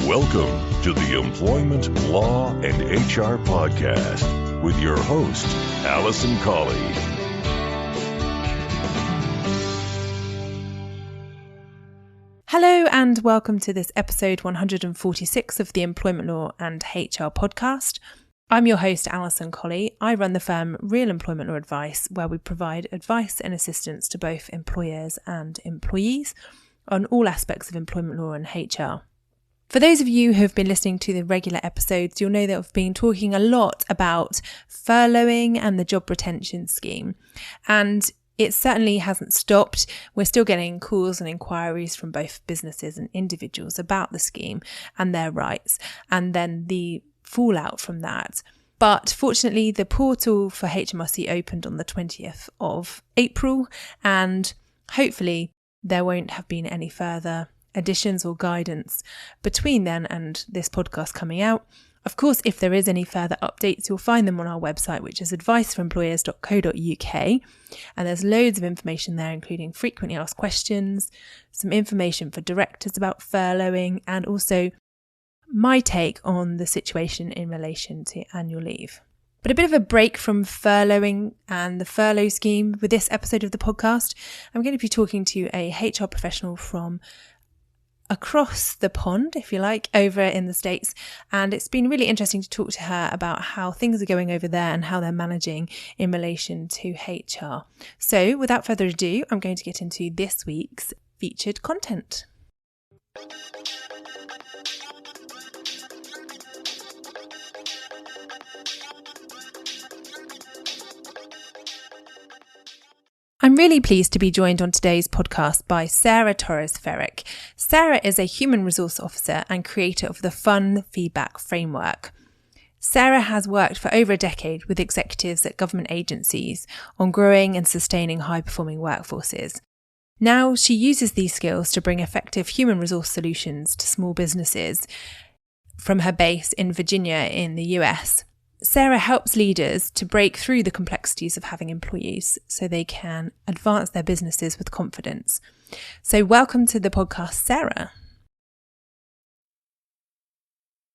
Welcome to the Employment Law and HR Podcast with your host, Alison Colley. Hello and welcome to this episode 146 of the Employment Law and HR Podcast. I'm your host, Alison Colley. I run the firm Real Employment Law Advice, where we provide advice and assistance to both employers and employees on all aspects of employment law and HR. For those of you who have been listening to the regular episodes, you'll know that I've been talking a lot about furloughing and the job retention scheme. And it certainly hasn't stopped. We're still getting calls and inquiries from both businesses and individuals about the scheme and their rights, and then the fallout from that. But fortunately, the portal for HMRC opened on the 20th of April, and hopefully there won't have been any further additions or guidance between then and this podcast coming out. Of course, if there is any further updates, you'll find them on our website, which is adviceforemployers.co.uk. And there's loads of information there, including frequently asked questions, some information for directors about furloughing, and also my take on the situation in relation to annual leave. But a bit of a break from furloughing and the furlough scheme. With this episode of the podcast, I'm going to be talking to a HR professional from across the pond, if you like, over in the States. And it's been really interesting to talk to her about how things are going over there and how they're managing in relation to HR. So without further ado, I'm going to get into this week's featured content. I'm really pleased to be joined on today's podcast by Sarah Torres Ferrick. Sarah is a human resource officer and creator of the Fun Feedback Framework. Sarah has worked for over a decade with executives at government agencies on growing and sustaining high-performing workforces. Now she uses these skills to bring effective human resource solutions to small businesses from her base in Virginia in the US. Sarah helps leaders to break through the complexities of having employees so they can advance their businesses with confidence. So welcome to the podcast, Sarah.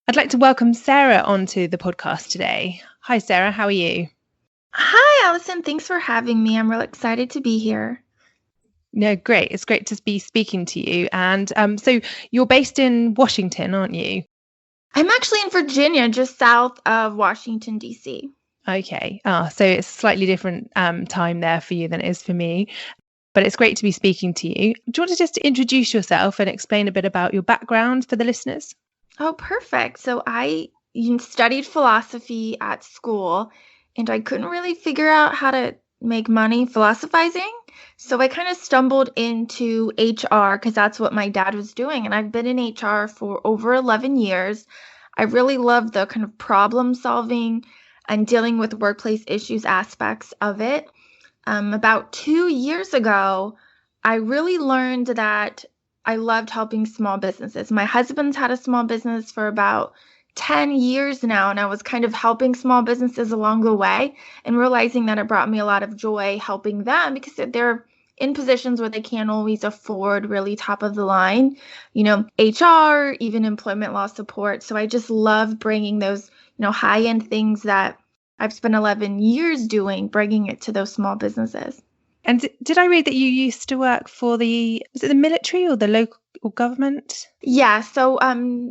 I'd like to welcome Sarah onto the podcast today. Hi, Sarah. How are you? Hi, Alison. Thanks for having me. I'm really excited to be here. No, great. It's great to be speaking to you. And so you're based in Washington, aren't you? I'm actually in Virginia, just south of Washington, D.C. Okay. So it's a slightly different time there for you than it is for me. But it's great to be speaking to you. Do you want to just introduce yourself and explain a bit about your background for the listeners? Oh, perfect. So I studied philosophy at school, and I couldn't really figure out how to make money philosophizing. So I kind of stumbled into HR because that's what my dad was doing. And I've been in HR for over 11 years. I really love the kind of problem solving and dealing with workplace issues aspects of it. About 2 years ago, I really learned that I loved helping small businesses. My husband's had a small business for about 10 years now, and I was kind of helping small businesses along the way and realizing that it brought me a lot of joy helping them because they're in positions where they can't always afford really top of the line, HR, even employment law support. So I just love bringing those, high-end things that I've spent 11 years doing, bringing it to those small businesses. And did I read that you used to work for was it the military or the local government? Yeah, so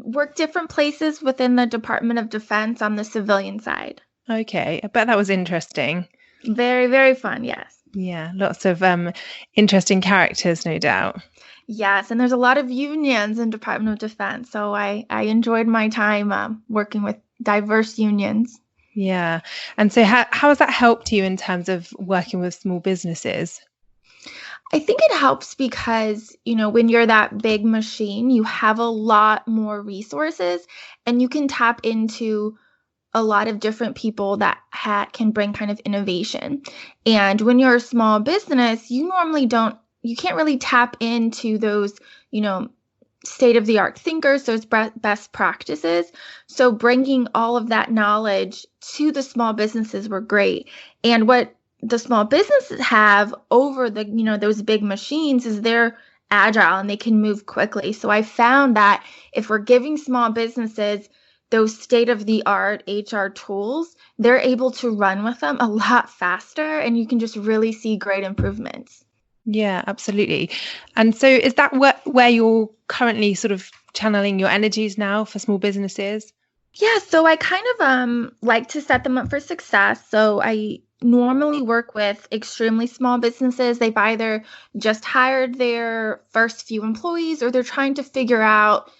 work different places within the Department of Defense on the civilian side. Okay, I bet that was interesting. Very, very fun, yes. Yeah, lots of interesting characters, no doubt. Yes, and there's a lot of unions in Department of Defense, so I enjoyed my time working with diverse unions. Yeah, and so how has that helped you in terms of working with small businesses? I think it helps because, when you're that big machine, you have a lot more resources and you can tap into a lot of different people that can bring kind of innovation. And when you're a small business, you can't really tap into those, state-of-the-art thinkers, those best practices. So bringing all of that knowledge to the small businesses were great. And what the small businesses have over the, those big machines is they're agile and they can move quickly. So I found that if we're giving small businesses those state-of-the-art HR tools, they're able to run with them a lot faster, and you can just really see great improvements. Yeah, absolutely. And so is that where you're currently sort of channeling your energies now for small businesses? Yeah, so I kind of like to set them up for success. So I normally work with extremely small businesses. They've either just hired their first few employees or they're trying to figure out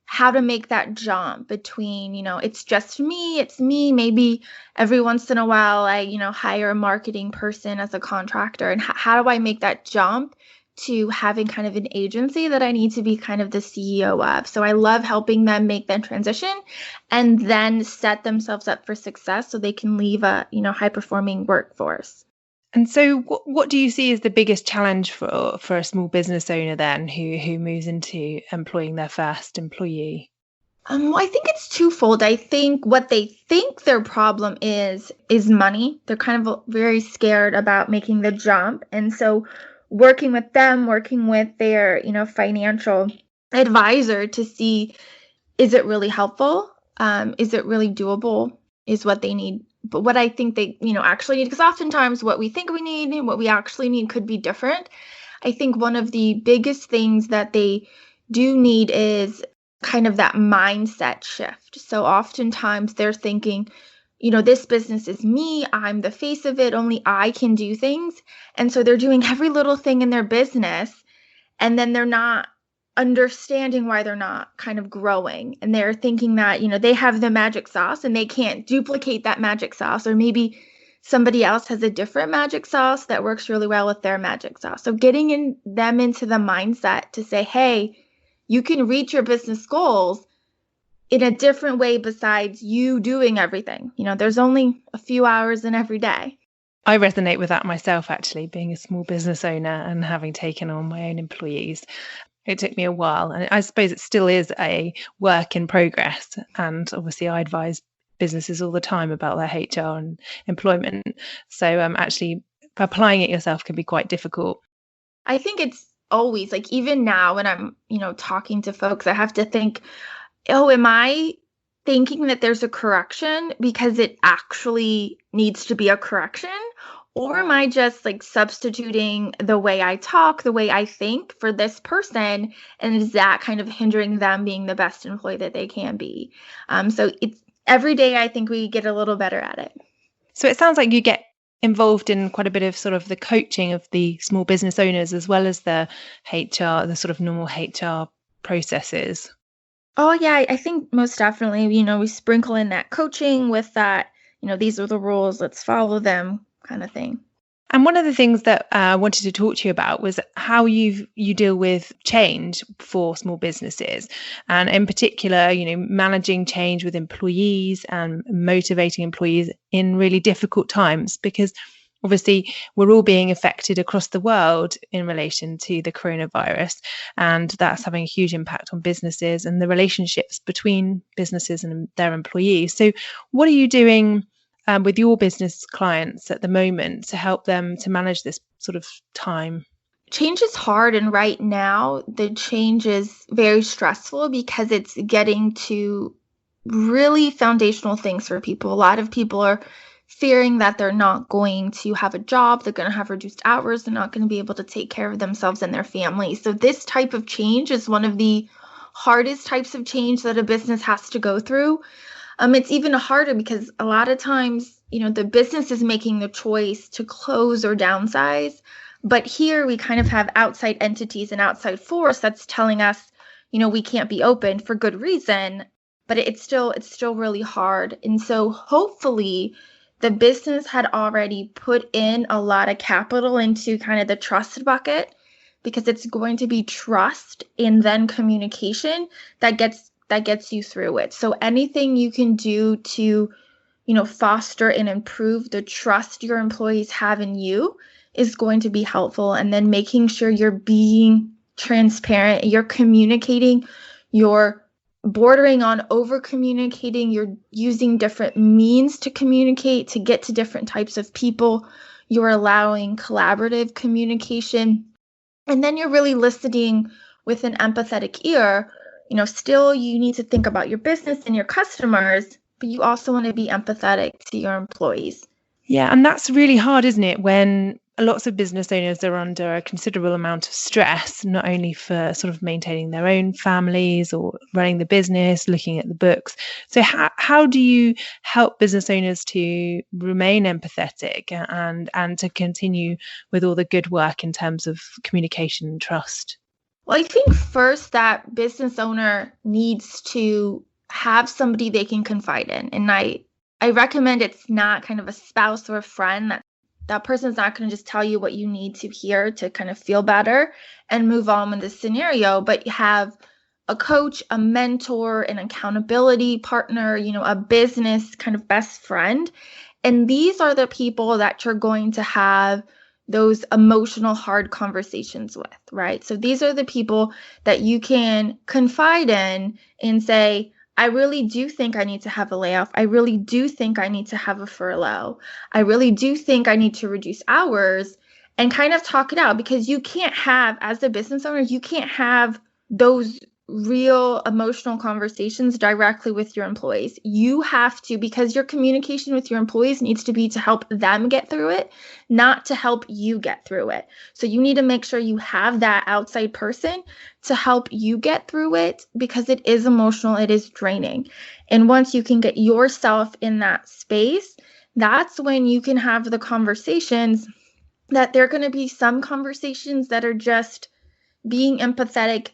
how to make that jump between, it's just me, it's me. Maybe every once in a while I, hire a marketing person as a contractor. And how do I make that jump to having kind of an agency that I need to be kind of the CEO of? So I love helping them make that transition and then set themselves up for success so they can leave a, high performing workforce. And so what do you see as the biggest challenge for a small business owner then who moves into employing their first employee? Well, I think it's twofold. I think what they think their problem is money. They're kind of very scared about making the jump. And so working with their, financial advisor to see, is it really helpful? Is it really doable? Is what they need. But what I think they, actually need, because oftentimes what we think we need and what we actually need could be different. I think one of the biggest things that they do need is kind of that mindset shift. So oftentimes they're thinking, this business is me, I'm the face of it, only I can do things. And so they're doing every little thing in their business, and then they're not understanding why they're not kind of growing. And they're thinking that, they have the magic sauce and they can't duplicate that magic sauce, or maybe somebody else has a different magic sauce that works really well with their magic sauce. So getting them into the mindset to say, hey, you can reach your business goals in a different way besides you doing everything. There's only a few hours in every day. I resonate with that myself, actually, being a small business owner and having taken on my own employees. It took me a while, and I suppose it still is a work in progress. And obviously I advise businesses all the time about their HR and employment. So actually applying it yourself can be quite difficult. I think it's always like, even now when I'm, talking to folks, I have to think, oh, am I thinking that there's a correction because it actually needs to be a correction? Or am I just like substituting the way I talk, the way I think for this person? And is that kind of hindering them being the best employee that they can be? So it's every day I think we get a little better at it. So it sounds like you get involved in quite a bit of sort of the coaching of the small business owners as well as the HR, the sort of normal HR processes. Oh, yeah, I think most definitely, we sprinkle in that coaching with that, these are the rules, let's follow them kind of thing. And one of the things that I wanted to talk to you about was how you deal with change for small businesses, and in particular, managing change with employees and motivating employees in really difficult times, because obviously we're all being affected across the world in relation to the coronavirus, and that's having a huge impact on businesses and the relationships between businesses and their employees. So what are you doing with your business clients at the moment to help them to manage this sort of time? Change is hard, and right now the change is very stressful because it's getting to really foundational things for people. A lot of people are fearing that they're not going to have a job, they're going to have reduced hours, they're not going to be able to take care of themselves and their families. So this type of change is one of the hardest types of change that a business has to go through. It's even harder because a lot of times, the business is making the choice to close or downsize. But here we kind of have outside entities and outside force that's telling us, we can't be open for good reason. But it's still really hard. And so hopefully the business had already put in a lot of capital into kind of the trust bucket, because it's going to be trust and then communication that gets you through it. So anything you can do to, foster and improve the trust your employees have in you is going to be helpful. And then making sure you're being transparent, you're communicating, you're bordering on over communicating, you're using different means to communicate to get to different types of people, you're allowing collaborative communication. And then you're really listening with an empathetic ear. Still you need to think about your business and your customers, but you also want to be empathetic to your employees. Yeah, and that's really hard, isn't it, when lots of business owners are under a considerable amount of stress, not only for sort of maintaining their own families or running the business, looking at the books. So how do you help business owners to remain empathetic and to continue with all the good work in terms of communication and trust? Well, I think first that business owner needs to have somebody they can confide in. And I recommend it's not kind of a spouse or a friend. That person's not going to just tell you what you need to hear to kind of feel better and move on with the scenario, but you have a coach, a mentor, an accountability partner, a business kind of best friend. And these are the people that you're going to have those emotional, hard conversations with, right? So these are the people that you can confide in and say, I really do think I need to have a layoff. I really do think I need to have a furlough. I really do think I need to reduce hours, and kind of talk it out, because you can't have, as a business owner, you can't have those real emotional conversations directly with your employees. You have to, because your communication with your employees needs to be to help them get through it, not to help you get through it. So you need to make sure you have that outside person to help you get through it, because it is emotional, it is draining. And once you can get yourself in that space, that's when you can have the conversations that there are going to be some conversations that are just being empathetic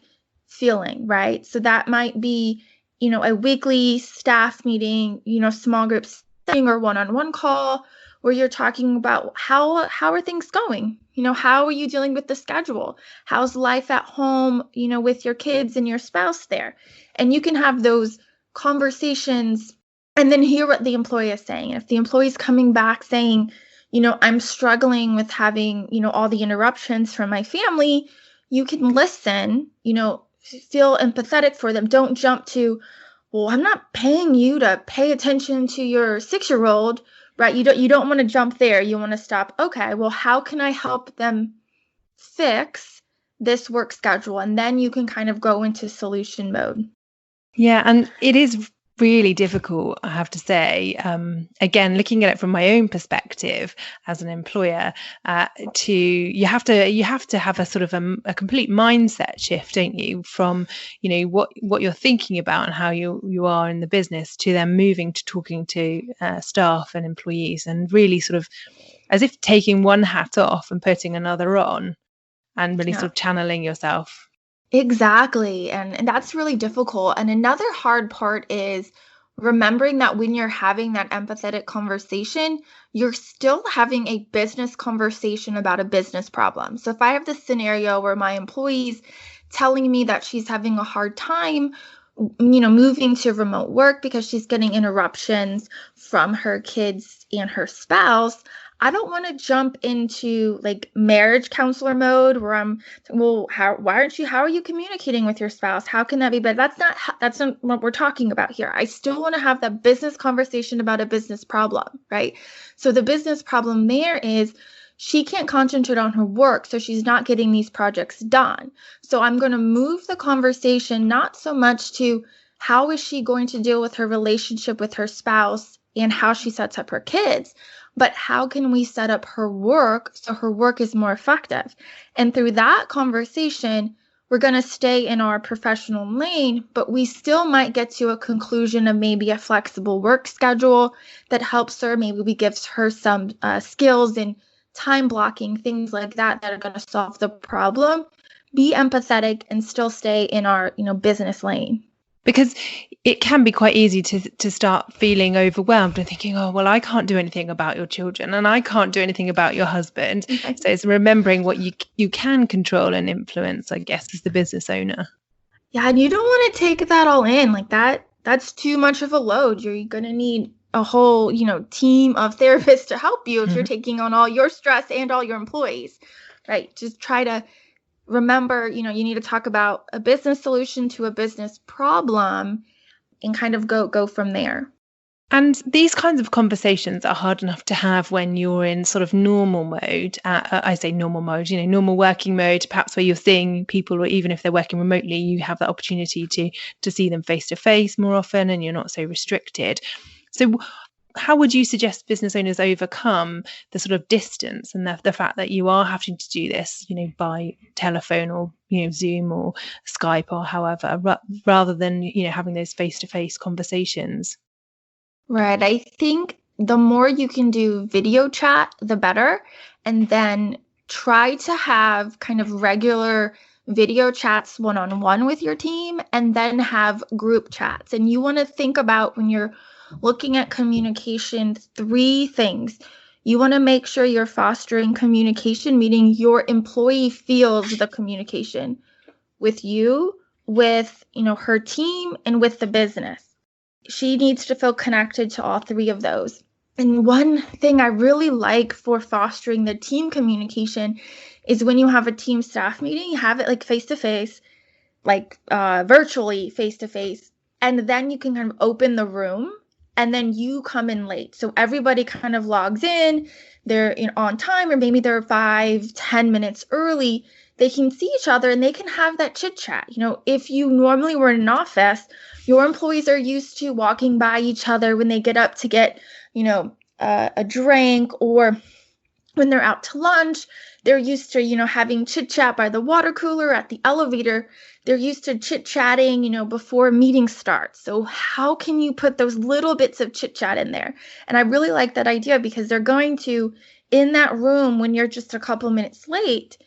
feeling, right? So that might be, a weekly staff meeting, small group setting or one-on-one call where you're talking about how are things going? How are you dealing with the schedule? How's life at home, with your kids and your spouse there? And you can have those conversations and then hear what the employee is saying. If the employee is coming back saying, I'm struggling with having, all the interruptions from my family, you can listen, feel empathetic for them. Don't jump to, well, I'm not paying you to pay attention to your 6-year-old, right? You don't want to jump there. You want to stop. Okay, well, how can I help them fix this work schedule? And then you can kind of go into solution mode. Yeah, and it is really difficult, I have to say. Again, looking at it from my own perspective as an employer, you have to have a sort of a complete mindset shift, don't you? From what you're thinking about and how you are in the business, to then moving to talking to staff and employees, and really sort of as if taking one hat off and putting another on, and really sort of channeling yourself. Exactly. And that's really difficult. And another hard part is remembering that when you're having that empathetic conversation, you're still having a business conversation about a business problem. So if I have this scenario where my employee's telling me that she's having a hard time, moving to remote work because she's getting interruptions from her kids and her spouse, I don't want to jump into like marriage counselor mode where I'm, well, how are you communicating with your spouse? How can that be better? That's not what we're talking about here. I still want to have that business conversation about a business problem, right? So the business problem there is she can't concentrate on her work, so she's not getting these projects done. So I'm going to move the conversation not so much to how is she going to deal with her relationship with her spouse and how she sets up her kids, but how can we set up her work so her work is more effective? And through that conversation, we're going to stay in our professional lane, but we still might get to a conclusion of maybe a flexible work schedule that helps her. Maybe we gives her some skills in time blocking, things like that are going to solve the problem. Be empathetic and still stay in our, business lane. Because it can be quite easy to start feeling overwhelmed and thinking, oh, well, I can't do anything about your children and I can't do anything about your husband. Okay. So it's remembering what you can control and influence, I guess, as the business owner. Yeah, and you don't want to take that all in like that. That's too much of a load. You're going to need a whole, team of therapists to help you if you're taking on all your stress and all your employees, right? Just try to remember, you need to talk about a business solution to a business problem and kind of go from there. And these kinds of conversations are hard enough to have when you're in sort of normal mode. I say normal mode, normal working mode, perhaps where you're seeing people, or even if they're working remotely, you have that opportunity to see them face to face more often, and you're not so restricted. So how would you suggest business owners overcome the sort of distance and the fact that you are having to do this, by telephone or, Zoom or Skype or however, rather than, having those face-to-face conversations? Right. I think the more you can do video chat, the better. And then try to have kind of regular video chats one-on-one with your team, and then have group chats. And you want to think about, when you're looking at communication, 3 things. You want to make sure you're fostering communication, meaning your employee feels the communication with you, with, her team, and with the business. She needs to feel connected to all 3 of those. And one thing I really like for fostering the team communication is when you have a team staff meeting, you have it like face-to-face, like virtually face-to-face, and then you can kind of open the room, and then you come in late. So everybody kind of logs in, they're on time, or maybe they're 5-10 minutes early. They can see each other and they can have that chit chat. If you normally were in an office, your employees are used to walking by each other when they get up to get, a drink, or when they're out to lunch. They're used to, having chit chat by the water cooler, at the elevator. They're used to chit chatting, before a meeting starts. So how can you put those little bits of chit chat in there? And I really like that idea, because they're going to, in that room, when you're just a couple minutes late,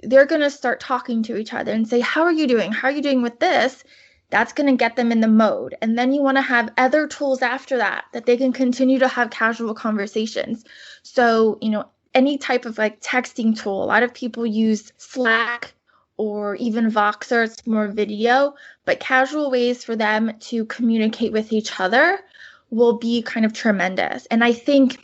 they're going to start talking to each other and say, how are you doing? How are you doing with this? That's going to get them in the mode. And then you want to have other tools after that they can continue to have casual conversations. So, any type of like texting tool. A lot of people use Slack or even Voxer. It's more video, but casual ways for them to communicate with each other will be kind of tremendous. And I think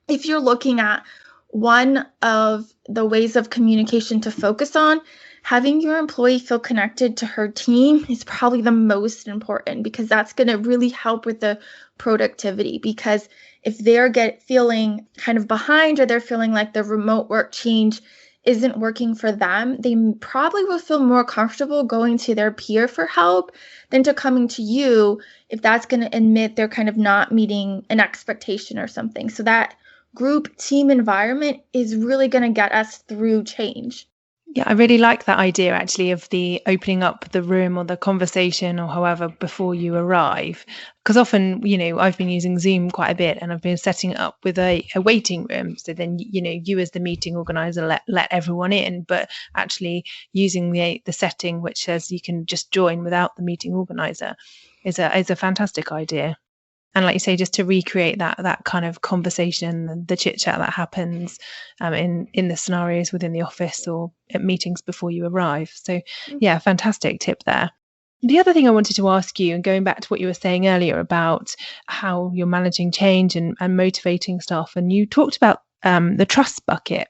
if you're looking at one of the ways of communication to focus on, having your employee feel connected to her team is probably the most important, because that's going to really help with the productivity. Because if they're feeling kind of behind, or they're feeling like the remote work change isn't working for them, they probably will feel more comfortable going to their peer for help than to coming to you, if that's going to admit they're kind of not meeting an expectation or something. So that group team environment is really going to get us through change. Yeah, I really like that idea, actually, of the opening up the room or the conversation or however before you arrive. Because often, I've been using Zoom quite a bit, and I've been setting it up with a waiting room. So then, you as the meeting organizer let everyone in, but actually using the setting which says you can just join without the meeting organizer is a fantastic idea. And like you say, just to recreate that kind of conversation, the chit chat that happens in the scenarios within the office or at meetings before you arrive. So yeah, fantastic tip there. The other thing I wanted to ask you, and going back to what you were saying earlier about how you're managing change and motivating staff, and you talked about the trust bucket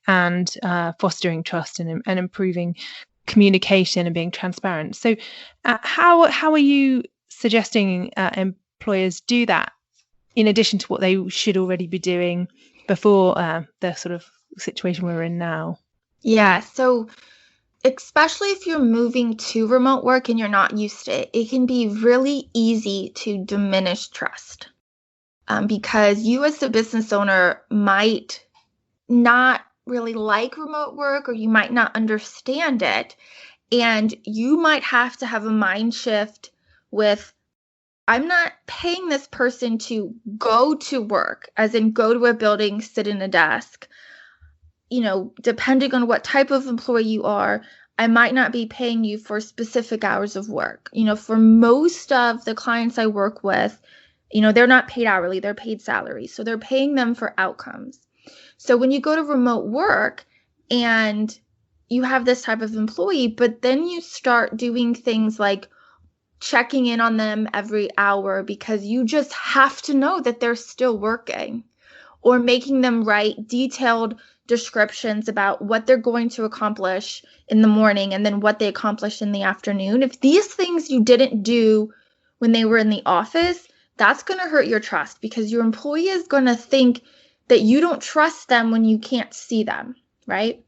and fostering trust and improving communication and being transparent. So how are you suggesting employers do that, in addition to what they should already be doing before the sort of situation we're in now? Yeah, so especially if you're moving to remote work and you're not used to it, it can be really easy to diminish trust, because you as a business owner might not really like remote work, or you might not understand it, and you might have to have a mind shift with, I'm not paying this person to go to work, as in go to a building, sit in a desk. Depending on what type of employee you are, I might not be paying you for specific hours of work. For most of the clients I work with, they're not paid hourly, they're paid salary. So they're paying them for outcomes. So when you go to remote work and you have this type of employee, but then you start doing things like checking in on them every hour because you just have to know that they're still working, or making them write detailed descriptions about what they're going to accomplish in the morning and then what they accomplish in the afternoon. If these things you didn't do when they were in the office, that's going to hurt your trust, because your employee is going to think that you don't trust them when you can't see them, right?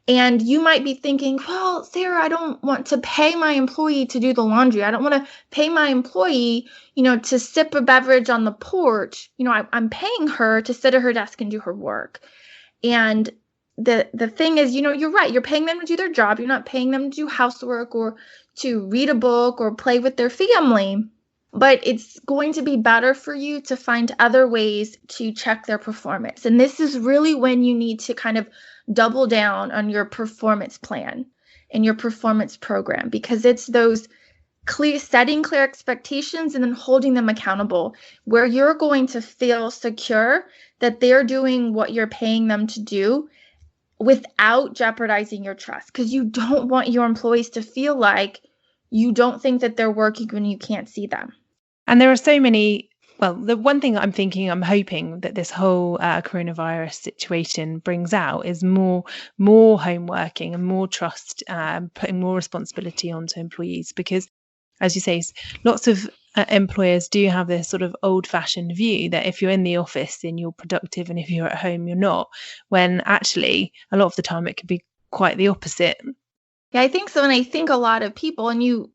And you might be thinking, well, Sarah, I don't want to pay my employee to do the laundry. I don't want to pay my employee, to sip a beverage on the porch. I'm paying her to sit at her desk and do her work. And the thing is, you're right. You're paying them to do their job. You're not paying them to do housework or to read a book or play with their family. But it's going to be better for you to find other ways to check their performance. And this is really when you need to kind of double down on your performance plan and your performance program, because it's those setting clear expectations and then holding them accountable, where you're going to feel secure that they're doing what you're paying them to do without jeopardizing your trust, because you don't want your employees to feel like you don't think that they're working when you can't see them. And there are so many, well, the one thing I'm hoping that this whole coronavirus situation brings out is more home working and more trust, putting more responsibility onto employees, because as you say, lots of employers do have this sort of old-fashioned view that if you're in the office then you're productive, and if you're at home you're not, when actually a lot of the time it can be quite the opposite. Yeah, I think so. And I think a lot of people, and you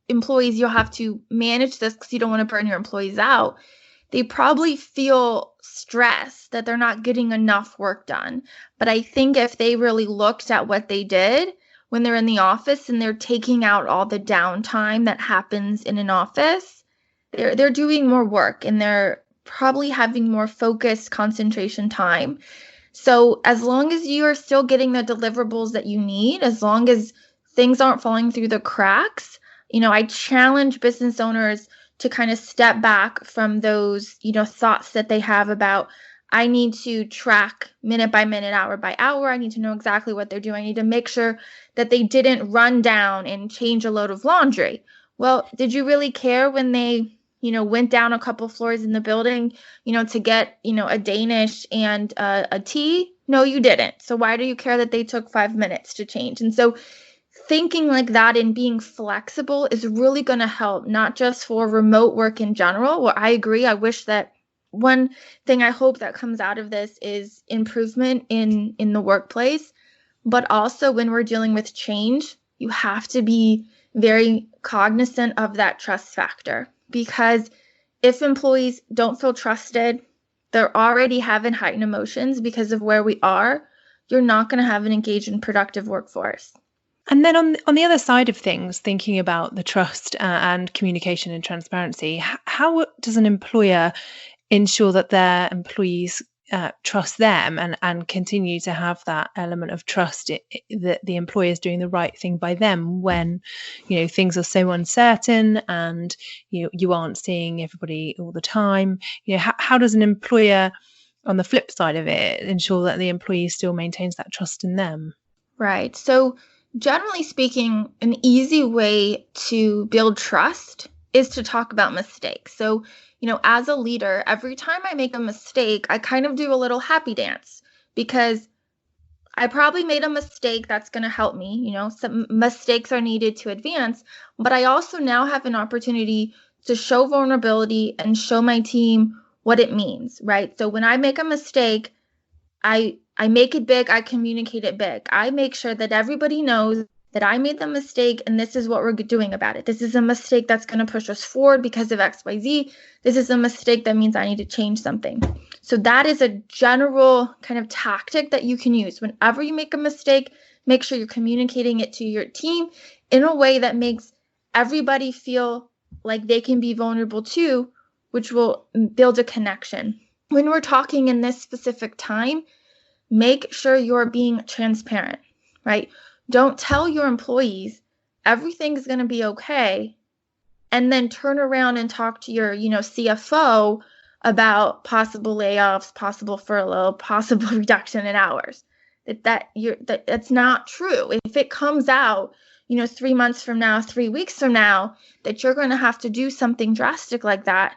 employees, you'll have to manage this because you don't want to burn your employees out. They probably feel stressed that they're not getting enough work done. But I think if they really looked at what they did when they're in the office and they're taking out all the downtime that happens in an office, they're doing more work and they're probably having more focused concentration time. So as long as you are still getting the deliverables that you need, as long as things aren't falling through the cracks, I challenge business owners to kind of step back from those, thoughts that they have about, I need to track minute by minute, hour by hour. I need to know exactly what they're doing. I need to make sure that they didn't run down and change a load of laundry. Well, did you really care when they, went down a couple floors in the building, to get, a Danish and a tea? No, you didn't. So why do you care that they took 5 minutes to change? And so thinking like that and being flexible is really going to help, not just for remote work in general. Well, I agree. I wish that one thing I hope that comes out of this is improvement in the workplace, but also when we're dealing with change, you have to be very cognizant of that trust factor, because if employees don't feel trusted, they're already having heightened emotions because of where we are, you're not going to have an engaged and productive workforce. And then on the other side of things, thinking about the trust and communication and transparency, how does an employer ensure that their employees trust them and continue to have that element of trust that the employer is doing the right thing by them when, things are so uncertain and you aren't seeing everybody all the time? How does an employer, on the flip side of it, ensure that the employee still maintains that trust in them? Right. So generally speaking, an easy way to build trust is to talk about mistakes. So, as a leader, every time I make a mistake, I kind of do a little happy dance, because I probably made a mistake that's going to help me. Some mistakes are needed to advance, but I also now have an opportunity to show vulnerability and show my team what it means, right? So when I make a mistake, I make it big, I communicate it big. I make sure that everybody knows that I made the mistake and this is what we're doing about it. This is a mistake that's going to push us forward because of XYZ. This is a mistake that means I need to change something. So that is a general kind of tactic that you can use. Whenever you make a mistake, make sure you're communicating it to your team in a way that makes everybody feel like they can be vulnerable too, which will build a connection. When we're talking in this specific time, make sure you're being transparent, right? Don't tell your employees everything's going to be okay and then turn around and talk to your, CFO about possible layoffs, possible furlough, possible reduction in hours. That's not true. If it comes out, 3 months from now, 3 weeks from now, that you're going to have to do something drastic like that,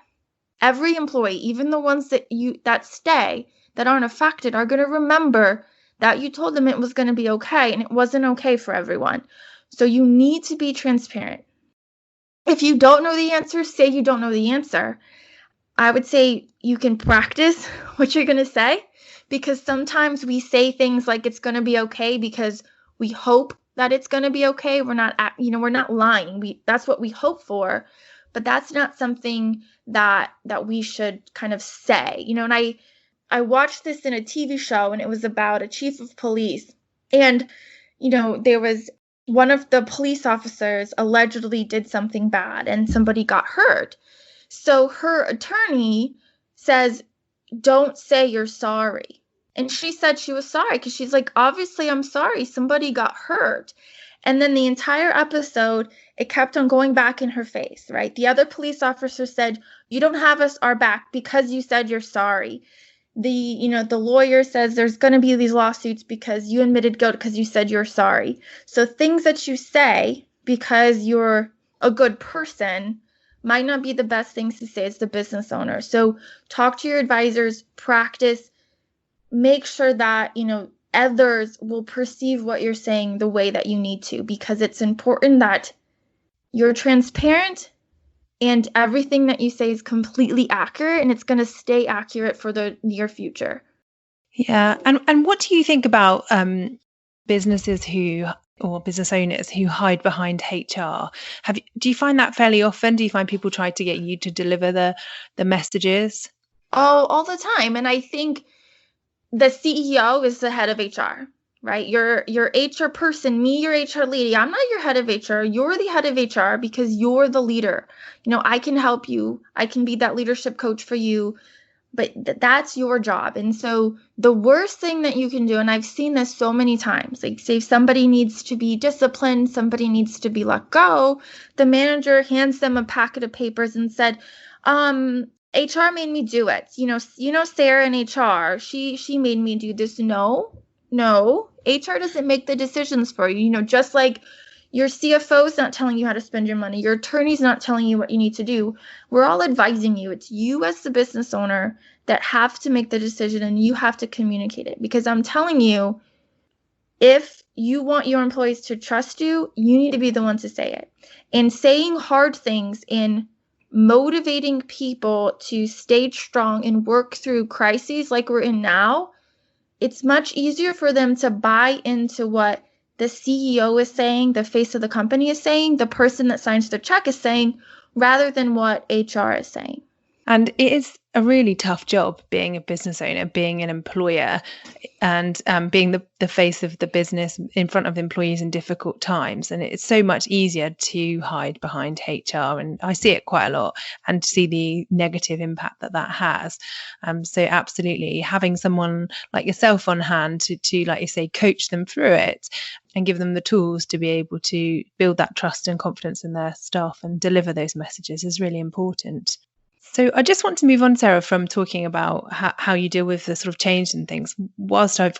every employee, even the ones that stay, that aren't affected, are going to remember that you told them it was going to be okay, and it wasn't okay for everyone. So you need to be transparent. If you don't know the answer, say you don't know the answer. I would say you can practice what you're going to say, because sometimes we say things like it's going to be okay because we hope that it's going to be okay. We're not lying. That's what we hope for, but that's not something that we should kind of say, and I watched this in a TV show, and it was about a chief of police, and there was one of the police officers allegedly did something bad and somebody got hurt. So her attorney says, don't say you're sorry. And she said she was sorry because she's like, obviously I'm sorry. Somebody got hurt. And then the entire episode, it kept on going back in her face, right? The other police officer said, you don't have our back because you said you're sorry. The lawyer says there's going to be these lawsuits because you admitted guilt because you said you're sorry. So things that you say because you're a good person might not be the best things to say as the business owner. So talk to your advisors, practice, make sure that, others will perceive what you're saying the way that you need to, because it's important that you're transparent and everything that you say is completely accurate, and it's going to stay accurate for the near future. Yeah. And what do you think about businesses or business owners who hide behind HR? Do you find that fairly often? Do you find people try to get you to deliver the messages? Oh, all the time. And I think the CEO is the head of HR, right? Your HR person, me, your HR lady. I'm not your head of HR. You're the head of HR because you're the leader. I can help you. I can be that leadership coach for you, but that's your job. And so the worst thing that you can do, and I've seen this so many times, like say somebody needs to be disciplined, somebody needs to be let go, the manager hands them a packet of papers and said, HR made me do it. Sarah in HR, she made me do this. No, HR doesn't make the decisions for you. Just like your CFO is not telling you how to spend your money, your attorney's not telling you what you need to do. We're all advising you. It's you as the business owner that have to make the decision, and you have to communicate it. Because I'm telling you, if you want your employees to trust you, you need to be the one to say it. And saying hard things in motivating people to stay strong and work through crises like we're in now, it's much easier for them to buy into what the CEO is saying, the face of the company is saying, the person that signs the check is saying, rather than what HR is saying. And it is a really tough job being a business owner, being an employer, and being the face of the business in front of employees in difficult times. And it's so much easier to hide behind HR. And I see it quite a lot and see the negative impact that has. So absolutely, having someone like yourself on hand to, like you say, coach them through it and give them the tools to be able to build that trust and confidence in their staff and deliver those messages is really important. So I just want to move on, Sarah, from talking about how you deal with the sort of change and things, whilst I've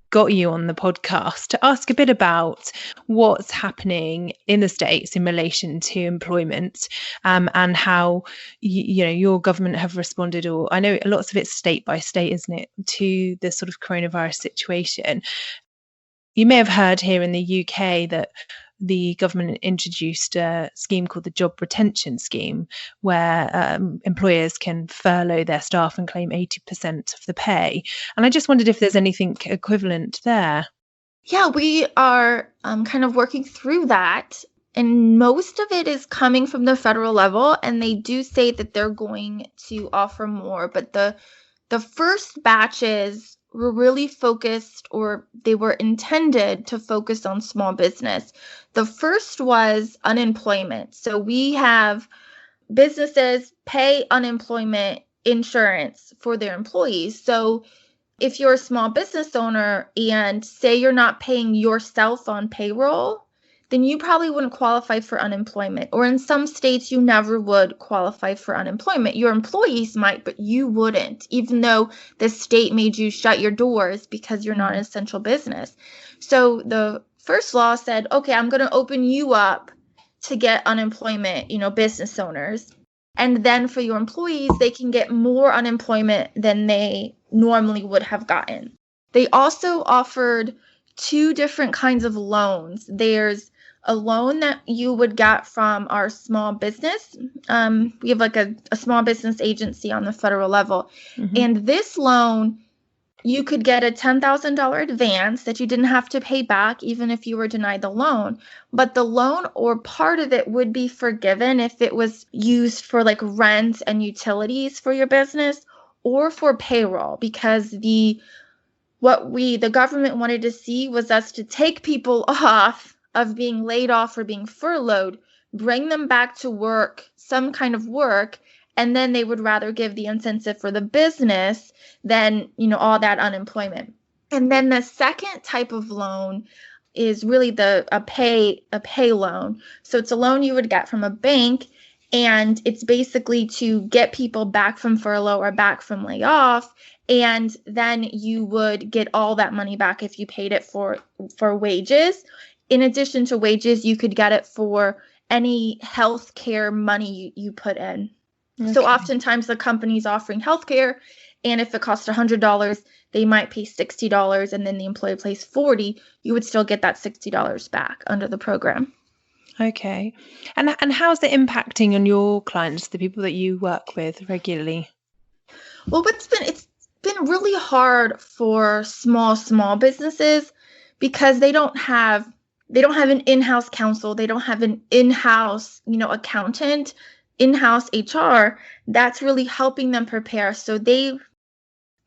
got you on the podcast, to ask a bit about what's happening in the States in relation to employment, and how your government have responded, or I know lots of it's state by state, isn't it, to the sort of coronavirus situation. You may have heard here in the UK that the government introduced a scheme called the Job Retention Scheme, where employers can furlough their staff and claim 80% of the pay. And I just wondered if there's anything equivalent there. Yeah, we are kind of working through that. And most of it is coming from the federal level. And they do say that they're going to offer more. But the first batches were really focused, or they were intended to focus on small business. The first was unemployment. So we have businesses pay unemployment insurance for their employees. So if you're a small business owner and say you're not paying yourself on payroll, then you probably wouldn't qualify for unemployment. Or in some states, you never would qualify for unemployment. Your employees might, but you wouldn't, even though the state made you shut your doors because you're not an essential business. So the first law said, okay, I'm going to open you up to get unemployment, business owners. And then for your employees, they can get more unemployment than they normally would have gotten. They also offered two different kinds of loans. There's a loan that you would get from our small business. We have like a small business agency on the federal level. Mm-hmm. And this loan, you could get a $10,000 advance that you didn't have to pay back even if you were denied the loan. But the loan or part of it would be forgiven if it was used for like rent and utilities for your business or for payroll, because the government wanted to see was us to take people off of being laid off or being furloughed, bring them back to work, some kind of work, and then they would rather give the incentive for the business than, all that unemployment. And then the second type of loan is really a pay loan. So it's a loan you would get from a bank, and it's basically to get people back from furlough or back from layoff. And then you would get all that money back if you paid it for wages. In addition to wages, you could get it for any health care money you put in. Okay. So oftentimes the company's offering health care, and if it costs $100, they might pay $60, and then the employee pays $40. You would still get that $60 back under the program. Okay. And how's it impacting on your clients, the people that you work with regularly? Well, it's been really hard for small businesses because they don't have an in-house counsel. They don't have an in-house, accountant, in-house HR that's really helping them prepare. So they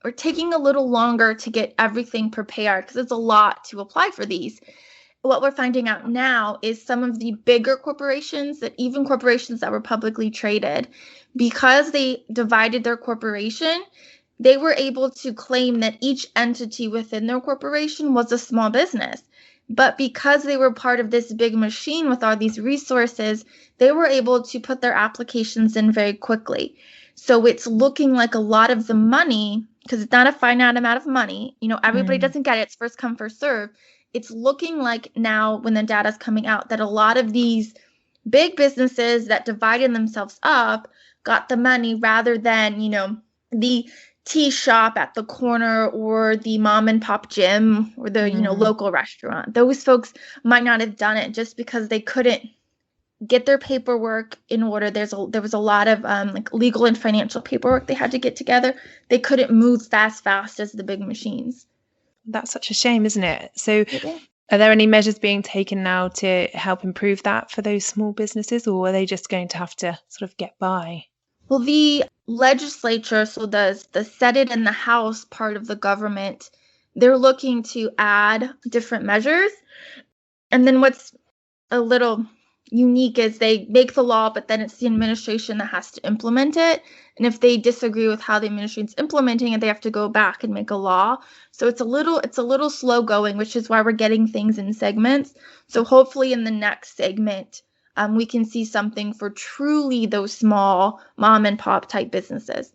are taking a little longer to get everything prepared because it's a lot to apply for these. What we're finding out now is some of the bigger corporations, that even corporations that were publicly traded, because they divided their corporation, they were able to claim that each entity within their corporation was a small business. But because they were part of this big machine with all these resources, they were able to put their applications in very quickly. So it's looking like a lot of the money, because it's not a finite amount of money, everybody doesn't get it. It's first come, first serve. It's looking like now when the data is coming out that a lot of these big businesses that divided themselves up got the money rather than, the tea shop at the corner or the mom and pop gym or the local restaurant. Those folks might not have done it just because they couldn't get their paperwork in order. There was a lot of like legal and financial paperwork they had to get together. They couldn't move fast as the big machines. That's such a shame, isn't it? So are there any measures being taken now to help improve that for those small businesses, or are they just going to have to sort of get by? Well, the legislature, so the Senate and the House part of the government, they're looking to add different measures. And then what's a little unique is they make the law, but then it's the administration that has to implement it. And if they disagree with how the administration's implementing it, they have to go back and make a law. So it's a little slow going, which is why we're getting things in segments. So hopefully in the next segment, we can see something for truly those small mom and pop type businesses.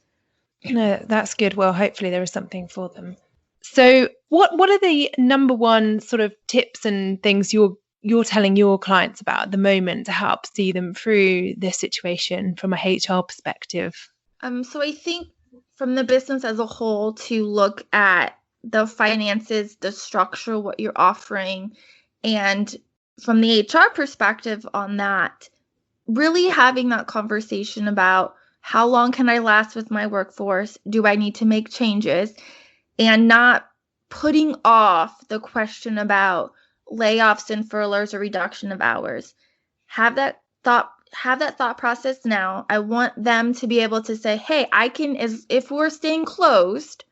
No, that's good. Well, hopefully there is something for them. So what are the number one sort of tips and things you're telling your clients about at the moment to help see them through this situation from a HR perspective? So I think from the business as a whole to look at the finances, the structure, what you're offering, and from the HR perspective on that, really having that conversation about how long can I last with my workforce? Do I need to make changes? And not putting off the question about layoffs and furloughs or reduction of hours. Have that thought process now. I want them to be able to say, hey, if we're staying closed,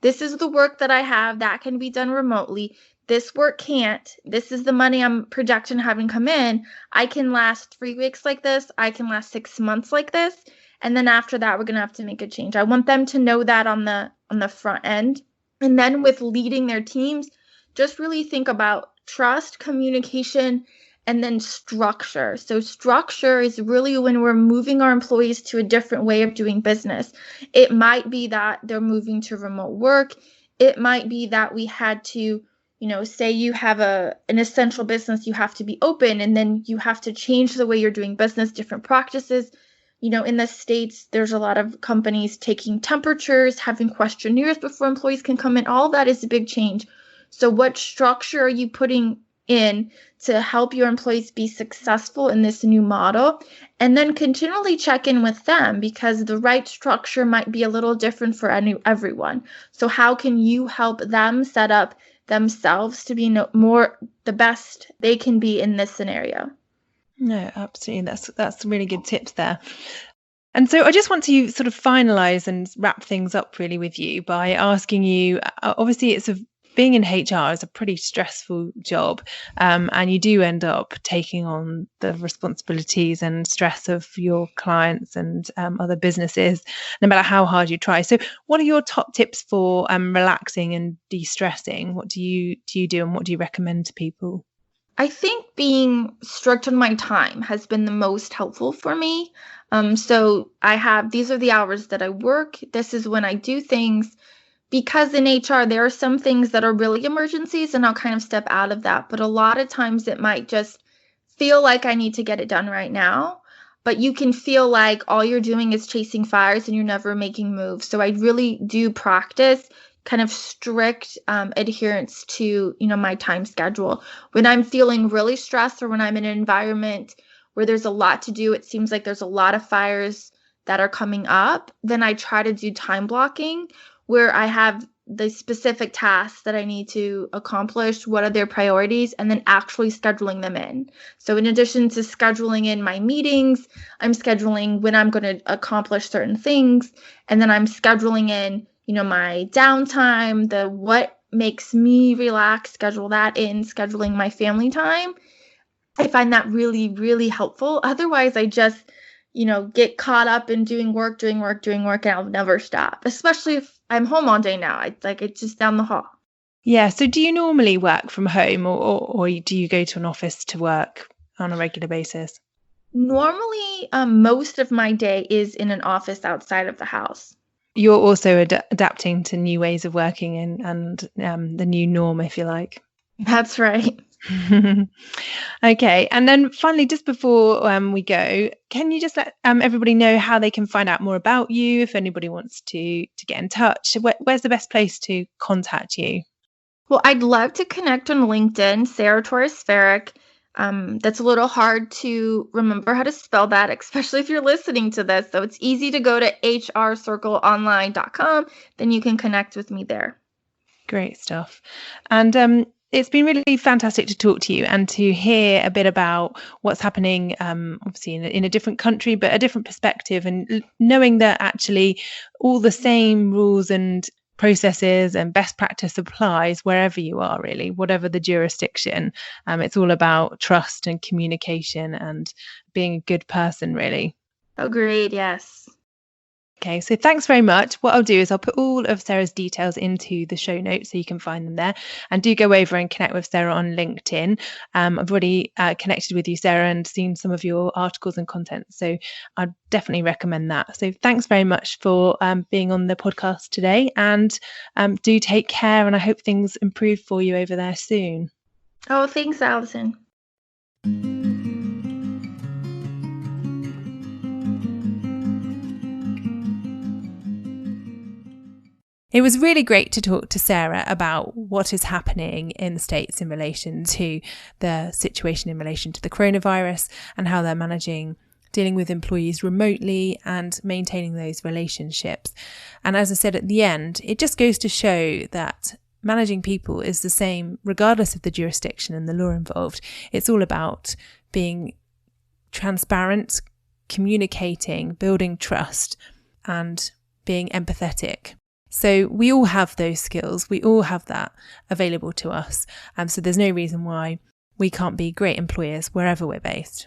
this is the work that I have that can be done remotely. This work can't. This is the money I'm projecting having come in. I can last 3 weeks like this. I can last 6 months like this. And then after that, we're going to have to make a change. I want them to know that on the front end. And then with leading their teams, just really think about trust, communication, and then structure. So structure is really when we're moving our employees to a different way of doing business. It might be that they're moving to remote work. It might be that we had to, say you have an essential business, you have to be open, and then you have to change the way you're doing business, different practices. In the States, there's a lot of companies taking temperatures, having questionnaires before employees can come in. All of that is a big change. So what structure are you putting in to help your employees be successful in this new model, and then continually check in with them because the right structure might be a little different for everyone. So how can you help them set up themselves to be more the best they can be in this scenario? No, absolutely. That's really good tips there. And so I just want to sort of finalize and wrap things up really with you by asking you, obviously being in HR is a pretty stressful job, and you do end up taking on the responsibilities and stress of your clients and other businesses, no matter how hard you try. So what are your top tips for relaxing and de-stressing? What do you do and what do you recommend to people? I think being strict on my time has been the most helpful for me. So these are the hours that I work. This is when I do things. Because in HR, there are some things that are really emergencies and I'll kind of step out of that. But a lot of times it might just feel like I need to get it done right now. But you can feel like all you're doing is chasing fires and you're never making moves. So I really do practice kind of strict adherence to, my time schedule. When I'm feeling really stressed or when I'm in an environment where there's a lot to do, it seems like there's a lot of fires that are coming up, then I try to do time blocking where I have the specific tasks that I need to accomplish, what are their priorities, and then actually scheduling them in. So in addition to scheduling in my meetings, I'm scheduling when I'm going to accomplish certain things, and then I'm scheduling in, my downtime, what makes me relax, schedule that in, scheduling my family time. I find that really, really helpful. Otherwise, I just, get caught up in doing work, and I'll never stop, especially if I'm home all day now. It's just down the hall. Yeah. So do you normally work from home or do you go to an office to work on a regular basis? Normally, most of my day is in an office outside of the house. You're also adapting to new ways of working and the new norm, if you like. That's right. Okay. And then finally, just before we go, can you just let everybody know how they can find out more about you if anybody wants to get in touch? Where's the best place to contact you? Well, I'd love to connect on LinkedIn, Sarah Torres Ferrick. That's a little hard to remember how to spell that, especially if you're listening to this. So it's easy to go to hrcircleonline.com. Then you can connect with me there. Great stuff. And it's been really fantastic to talk to you and to hear a bit about what's happening, obviously in a different country, but a different perspective, and knowing that actually all the same rules and processes and best practice applies wherever you are, really, whatever the jurisdiction. It's all about trust and communication and being a good person, really. Agreed, yes. Okay, so thanks very much. What I'll do is I'll put all of Sarah's details into the show notes so you can find them there. And do go over and connect with Sarah on LinkedIn. I've already connected with you, Sarah, and seen some of your articles and content. So I'd definitely recommend that. So thanks very much for being on the podcast today. And do take care. And I hope things improve for you over there soon. Oh, thanks, Alison. It was really great to talk to Sarah about what is happening in the States in relation to the situation in relation to the coronavirus and how they're dealing with employees remotely and maintaining those relationships. And as I said at the end, it just goes to show that managing people is the same regardless of the jurisdiction and the law involved. It's all about being transparent, communicating, building trust, and being empathetic. So we all have those skills. We all have that available to us. So there's no reason why we can't be great employers wherever we're based.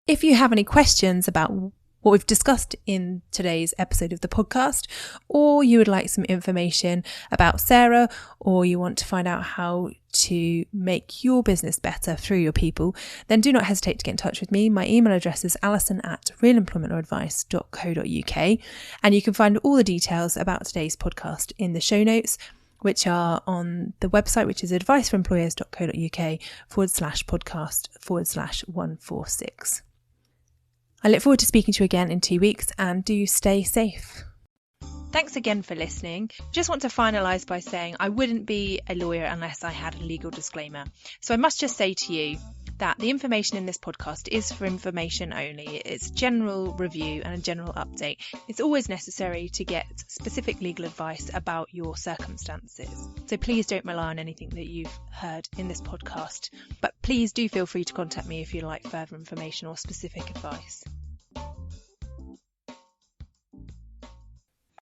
If you have any questions about what we've discussed in today's episode of the podcast, or you would like some information about Sarah, or you want to find out how to make your business better through your people, then do not hesitate to get in touch with me. My email address is alison@realemploymentlawsadvice.co.uk, and you can find all the details about today's podcast in the show notes, which are on the website, which is adviceforemployers.co.uk/podcast/146. I look forward to speaking to you again in 2 weeks, and do stay safe. Thanks again for listening. Just want to finalise by saying I wouldn't be a lawyer unless I had a legal disclaimer. So I must just say to you that the information in this podcast is for information only. It's general review and a general update. It's always necessary to get specific legal advice about your circumstances. So please don't rely on anything that you've heard in this podcast. But please do feel free to contact me if you'd like further information or specific advice.